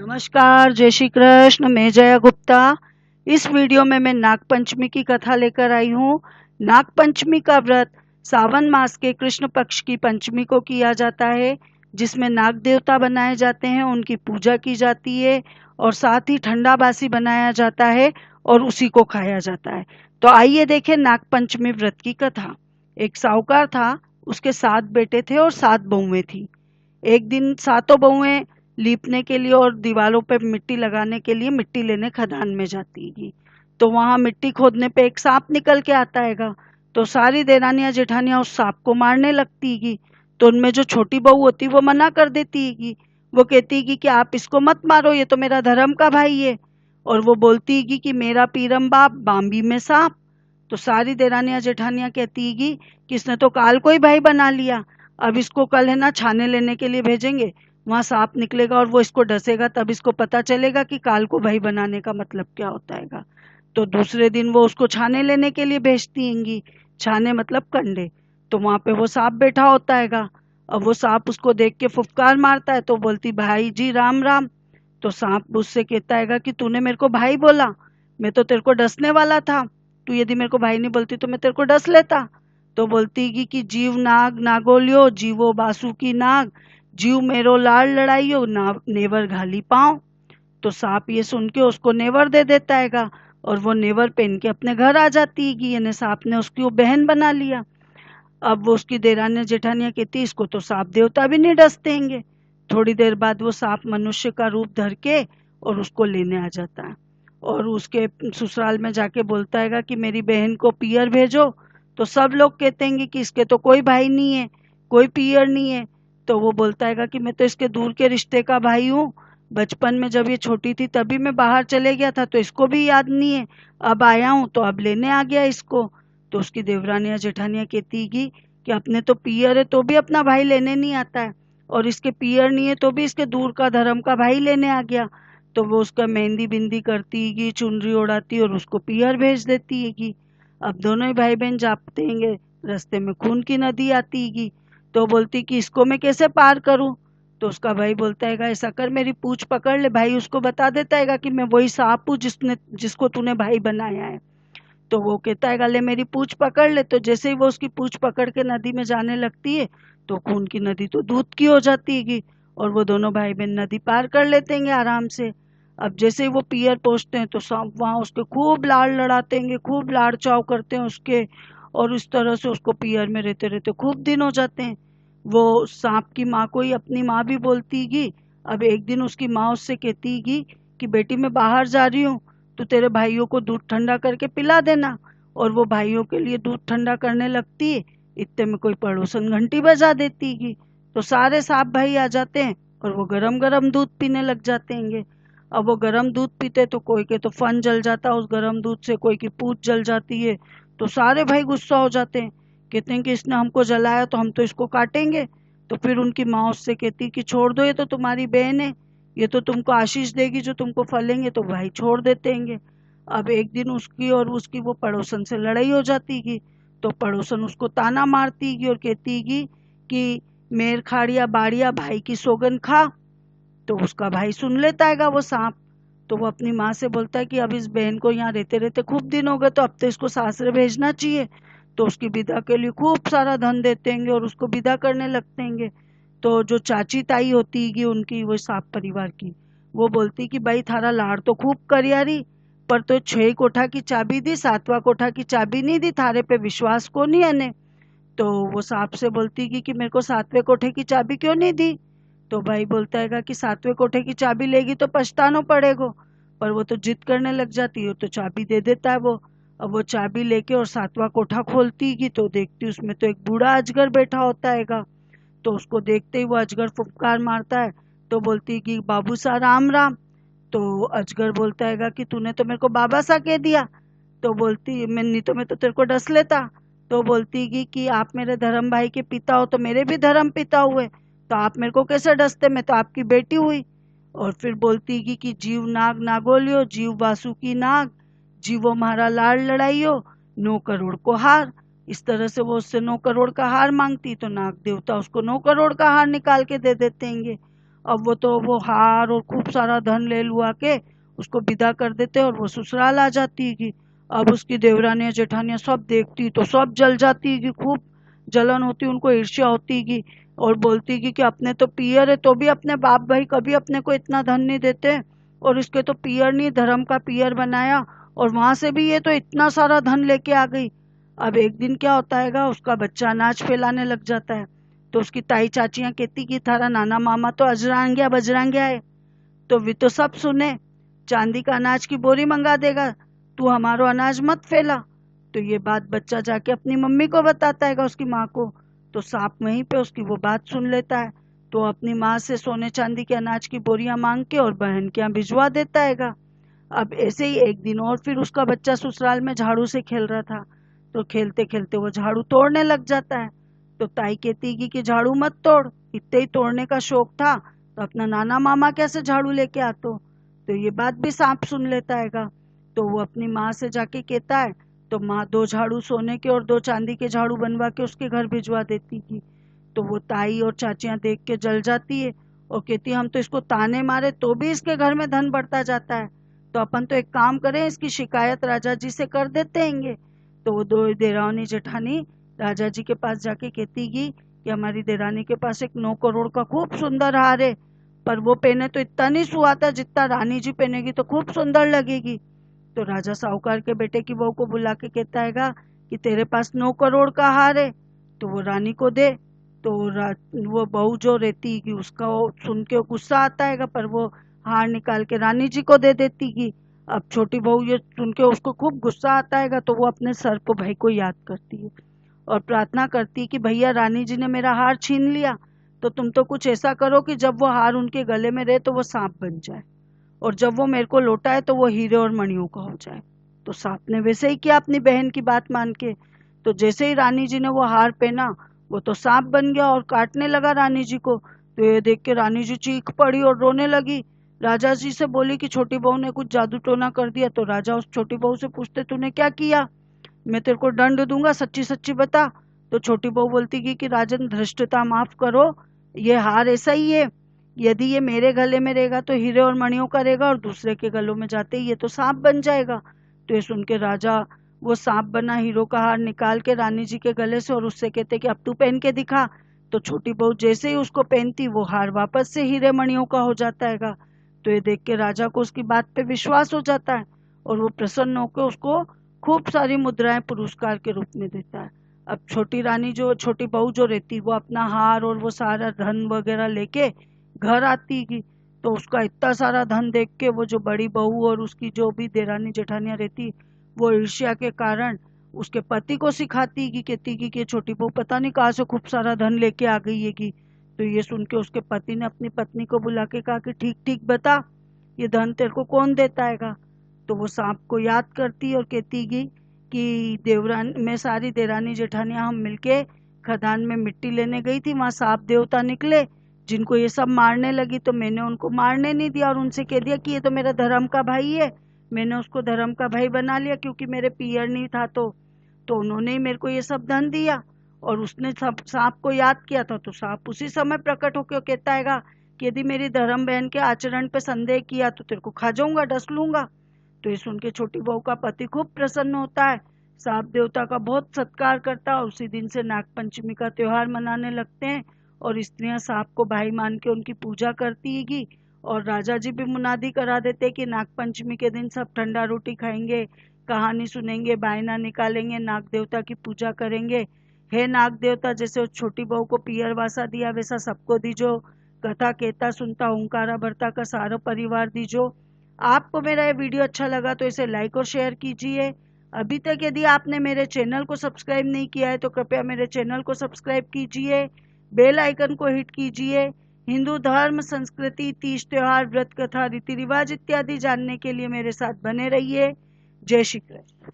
नमस्कार, जय श्री कृष्ण। मैं जया गुप्ता। इस वीडियो में मैं नागपंचमी की कथा लेकर आई हूँ। नागपंचमी का व्रत सावन मास के कृष्ण पक्ष की पंचमी को किया जाता है, जिसमें नाग देवता बनाए जाते हैं, उनकी पूजा की जाती है और साथ ही ठंडा बासी बनाया जाता है और उसी को खाया जाता है। तो आइए देखें नागपंचमी व्रत की कथा। एक साहूकार था, उसके 7 बेटे थे और 7 बहुएं थी। एक दिन सातों बहुएं लीपने के लिए और दीवारों पे मिट्टी लगाने के लिए मिट्टी लेने खदान में जाती है। तो वहां मिट्टी खोदने पे एक सांप निकल के आता हैगा। तो सारी देरानियां जेठानियां उस सांप को मारने लगती है। तो उनमें जो छोटी बहू होती वो मना कर देती है। वो कहती है कि आप इसको मत मारो, ये तो मेरा धर्म का भाई है। और वो बोलती है कि मेरा पीरम बाप बाम्बी में सांप। तो सारी देरानियां जेठानियां कहती है कि इसने तो काल को ही भाई बना लिया। अब इसको कल है ना छाने लेने के लिए भेजेंगे, वहां सांप निकलेगा और वो इसको डसेगा, तब इसको पता चलेगा कि काल को भाई बनाने का मतलब क्या होता है। तो दूसरे दिन वो उसको छाने लेने के लिए भेजती हैंगी। छाने मतलब कंडे। तो वहां पे वो सांप बैठा होता हैगा। अब वो सांप उसको देख के फुफकार मारता है, तो बोलती भाई जी राम राम। तो सांप उससे कहता हैगा कि तूने मेरे को भाई बोला, मैं तो तेरे को डसने वाला था। तू यदि मेरे को भाई नहीं बोलती तो मैं तेरे को डस लेता। तो बोलती कि जीव नाग नागोलियो जीवो बासु की नाग, जीव मेरो लाड़ लड़ाइयो ना नेवर घाली पाओ। तो सांप ये सुन के उसको नेवर दे देता हैगा और वो नेवर पहन के अपने घर आ जाती है कि यानी सांप ने उसकी वो बहन बना लिया। अब वो उसकी देरानी जेठानियां कहती इसको तो सांप देवता भी नहीं डस देंगे। थोड़ी देर बाद वो सांप मनुष्य का रूप धर के और उसको लेने आ जाता है और उसके ससुराल में जाके बोलता है कि मेरी बहन को पियर भेजो। तो सब लोग कहते हैं कि इसके तो कोई भाई नहीं है, कोई पियर नहीं है। तो वो बोलता है कि मैं तो इसके दूर के रिश्ते का भाई हूँ। बचपन में जब ये छोटी थी तभी मैं बाहर चले गया था, तो इसको भी याद नहीं है। अब आया हूँ तो अब लेने आ गया इसको। तो उसकी देवरानियां जेठानियां कहती कि अपने तो पियर है तो भी अपना भाई लेने नहीं आता है, और इसके पियर नहीं है तो भी इसके दूर का धर्म का भाई लेने आ गया। तो वो उसका मेहंदी बिंदी करती है, चुनरी ओढ़ाती और उसको पियर भेज देती है। अब दोनों ही भाई बहन जाते हैं, रास्ते में खून की नदी आती है। तो बोलती कि इसको मैं कैसे पार करूं। तो उसका भाई बोलता है ऐसा कर मेरी पूंछ पकड़ ले। भाई उसको बता देता है कि मैं वही सांप हूँ जिसको तूने भाई बनाया है। तो वो कहता है ले मेरी पूंछ पकड़ ले। तो जैसे ही वो उसकी पूंछ पकड़ के नदी में जाने लगती है, तो खून की नदी तो दूध की हो जाती है और वो दोनों भाई बहन नदी पार कर लेते हैं आराम से। अब जैसे ही वो पियर पहुंचते हैं तो सांप वहां उसके खूब लाड़ लड़ाते हैं, खूब लाड़ चाव करते हैं उसके। और इस तरह से उसको पियर में रहते रहते खूब दिन हो जाते हैं। वो सांप की माँ को ही अपनी माँ भी बोलती है। अब एक दिन उसकी माँ उससे कहती है कि बेटी मैं बाहर जा रही हूँ, तो तेरे भाइयों को दूध ठंडा करके पिला देना। और वो भाइयों के लिए दूध ठंडा करने लगती है, इतने में कोई पड़ोसन घंटी बजा देती है। तो सारे सांप भाई आ जाते हैं और वो गरम गरम दूध पीने लग जाते हैं। अब वो गरम दूध पीते तो कोई के तो फन जल जाता उस गरम दूध से, कोई की पूंछ जल जाती है। तो सारे भाई गुस्सा हो जाते हैं, कहते हैं कि इसने हमको जलाया तो हम तो इसको काटेंगे। तो फिर उनकी माँ उससे कहती कि छोड़ दो, ये तो तुम्हारी बहन है, ये तो तुमको आशीष देगी, जो तुमको फलेंगे। तो भाई छोड़ देते हैं। अब एक दिन उसकी और उसकी वो पड़ोसन से लड़ाई हो जाती है। तो पड़ोसन उसको ताना मारती है और कहती है कि मेर खाड़िया बाड़िया भाई की सोगन खा। तो उसका भाई सुन लेता है वो सांप। तो वो अपनी माँ से बोलता है कि अब इस बहन को यहाँ रहते रहते खूब दिन हो गए, तो अब तो इसको सासरे भेजना चाहिए। तो उसकी विदा के लिए खूब सारा धन देते हैं और उसको विदा करने लगते हैं। तो जो चाची ताई होती है उनकी, वो सांप परिवार की, वो बोलती कि भाई थारा लाड़ तो खूब करियारी, पर तो 6 कोठा की चाबी दी, 7वां कोठा की चाबी नहीं दी, थारे पे विश्वास को नहीं है। तो वो सांप से बोलती कि मेरे को 7वें कोठे की चाबी क्यों नहीं दी। तो भाई बोलता है कि 7वें कोठे की चाबी लेगी तो पछताना पड़ेगा। पर वो तो जिद करने लग जाती है, तो चाबी दे देता है वो। अब वो चाबी लेके और 7वां कोठा खोलती है तो देखती उसमें तो एक बूढ़ा अजगर बैठा होता है। तो उसको देखते ही वो अजगर फुफकार मारता है। तो बोलती है कि बाबू सा राम राम। तो अजगर बोलता है कि तूने तो मेरे को बाबा सा कह दिया। तो बोलती मैं नहीं तो मैं तो तेरे को डस लेता। तो बोलती कि आप मेरे धर्म भाई के पिता हो तो मेरे भी धर्म पिता हुए, तो आप मेरे को कैसे डसते, मैं तो आपकी बेटी हुई। और फिर बोलती कि जीव नाग नागोलियो जीव वासु की नाग, जीवो म्हारा लाड़ लड़ाइयो 9 करोड़ को हार। इस तरह से वो उससे 9 करोड़ का हार मांगती, तो नाग देवता उसको 9 करोड़ का हार निकाल के दे देते हैं। अब वो हार और खूब सारा धन ले लुआ के उसको विदा कर देते और वो ससुराल आ जाती है। अब उसकी देवरानियां जेठानियां सब देखती तो सब जल जाती कि खूब जलन होती, उनको ईर्ष्या होती कि, और बोलती कि अपने तो पियर है तो भी अपने बाप भाई कभी अपने को इतना धन नहीं देते, और इसके तो पियर नहीं धर्म का पियर बनाया, और वहां से भी ये तो इतना सारा धन लेके आ गई। अब एक दिन क्या होता है, उसका बच्चा अनाज फैलाने लग जाता है। तो उसकी ताई चाचियां कहती कि थारा नाना मामा तो अजरांग्या बजरांग्या है, तो वे तो सब सुने, चांदी का अनाज की बोरी मंगा देगा, तू हमारो अनाज मत फैला। तो ये बात बच्चा जाके अपनी मम्मी को बताता है, उसकी माँ को। तो सांप वहीं पे उसकी वो बात सुन लेता है, तो अपनी माँ से सोने चांदी के अनाज की बोरियां मांग के और बहन के यहाँ भिजवा देता है। अब ऐसे ही एक दिन और फिर उसका बच्चा ससुराल में झाड़ू से खेल रहा था, तो खेलते खेलते वो झाड़ू तोड़ने लग जाता है। तो ताई कहती कि झाड़ू मत तोड़, इतने ही तोड़ने का शौक था तो अपना नाना मामा कैसे झाड़ू लेके आतो। तो ये बात भी सांप सुन लेता है। तो वो अपनी माँ से जाके कहता है, तो माँ 2 झाड़ू सोने के और 2 चांदी के झाड़ू बनवा के उसके घर भिजवा देती थी। तो वो ताई और चाचियां देख के जल जाती है और कहती हम तो इसको ताने मारे तो भी इसके घर में धन बढ़ता जाता है, तो अपन तो एक काम करें, इसकी शिकायत राजा जी से कर देते हैंगे। तो वो 2 देरानी जेठानी राजा जी के पास जाके कहती कि हमारी देरानी के पास एक 9 करोड़ का खूब सुंदर हार है, पर वो पहने तो इतना नहीं सुहाता जितना रानी जी पहनेगी तो खूब सुंदर लगेगी। तो राजा साहूकार के बेटे की बहू को बुला के कहता है कि तेरे पास 9 करोड़ का हार है तो वो रानी को दे। तो वो बहू जो रहती कि उसका सुन के गुस्सा आता है, पर वो हार निकाल के रानी जी को दे देती कि। अब छोटी बहू ये सुन के उसको खूब गुस्सा आता है, तो वो अपने सर्प भाई को याद करती है और प्रार्थना करती कि भैया रानी जी ने मेरा हार छीन लिया, तो तुम तो कुछ ऐसा करो कि जब वो हार उनके गले में रहे तो वो सांप बन जाए, और जब वो मेरे को लौटाए तो वो हीरे और मणियों का हो जाए। तो सांप ने वैसे ही किया अपनी बहन की बात मान के। तो जैसे ही रानी जी ने वो हार पहना, वो तो सांप बन गया और काटने लगा रानी जी को। तो ये देख के रानी जी चीख पड़ी और रोने लगी। राजा जी से बोली कि छोटी बहू ने कुछ जादू टोना कर दिया। तो राजा उस छोटी बहू से पूछते तूने क्या किया, मैं तेरे को दंड दूंगा, सच्ची सच्ची बता। तो छोटी बहू बोलती कि राजन धृष्टता माफ करो, ये हार ऐसा ही है, यदि ये मेरे गले में रहेगा तो हीरे और मणियों का रहेगा, और दूसरे के गलों में जाते ही ये तो सांप बन जाएगा। तो ये सुन के राजा वो सांप बना हीरो का हार निकाल के रानी जी के गले से और उससे कहते कि अब तू पहन के दिखा। तो छोटी बहू जैसे ही उसको पहनती वो हार वापस से हीरे मणियों का हो जाता है। तो ये देख के राजा को उसकी बात पे विश्वास हो जाता है और वो प्रसन्न होकर उसको खूब सारी मुद्राएं पुरस्कार के रूप में देता है। अब छोटी बहू जो रहती वो अपना हार और वो सारा धन वगैरह लेके घर आती की। तो उसका इतना सारा धन देख के वो जो बड़ी बहू और उसकी जो भी देरानी जेठानियां रहती वो ईर्ष्या के कारण उसके पति को सिखाती कि कहती कि छोटी बहू पता नहीं कहाँ से खूब सारा धन लेके आ गई है की। तो ये सुन के उसके पति ने अपनी पत्नी को बुला के कहा कि ठीक ठीक बता, ये धन तेरे को कौन देता है। तो वो सांप को याद करती और कहती कि देवरान मैं सारी देरानी जेठानियां हम मिलके खदान में मिट्टी लेने गई थी, वहां सांप देवता निकले जिनको ये सब मारने लगी, तो मैंने उनको मारने नहीं दिया और उनसे कह दिया कि ये तो मेरा धर्म का भाई है, मैंने उसको धर्म का भाई बना लिया क्योंकि मेरे पियर नहीं था। तो उन्होंने ही मेरे को ये सब धन दिया, और उसने सब सांप को याद किया था। तो सांप उसी समय प्रकट होकर कहता है कि यदि मेरी धर्म बहन के आचरण पे संदेह किया तो तेरे को खा जाऊंगा, डस लूंगा। तो ये सुन के छोटी बहू का पति खूब प्रसन्न होता है, सांप देवता का बहुत सत्कार करता है। उसी दिन से नागपंचमी का त्योहार मनाने लगते हैं और स्त्रियां सांप को भाई मान के उनकी पूजा करती है। और राजा जी भी मुनादी करा देते कि नागपंचमी के दिन सब ठंडा रोटी खाएंगे, कहानी सुनेंगे, बायना निकालेंगे, नाग देवता की पूजा करेंगे। हे नाग देवता, जैसे उस छोटी बहू को पियर वासा दिया वैसा सबको दीजो, कथा कहता सुनता ओंकारा भरता का सारा परिवार दीजो। आपको मेरा ये वीडियो अच्छा लगा तो इसे लाइक और शेयर कीजिए। अभी तक यदि आपने मेरे चैनल को सब्सक्राइब नहीं किया है तो कृपया मेरे चैनल को सब्सक्राइब कीजिए, बेल आइकन को हिट कीजिए। हिंदू धर्म, संस्कृति, तीज त्योहार, व्रत कथा, रीति रिवाज इत्यादि जानने के लिए मेरे साथ बने रहिए। जय श्री कृष्ण।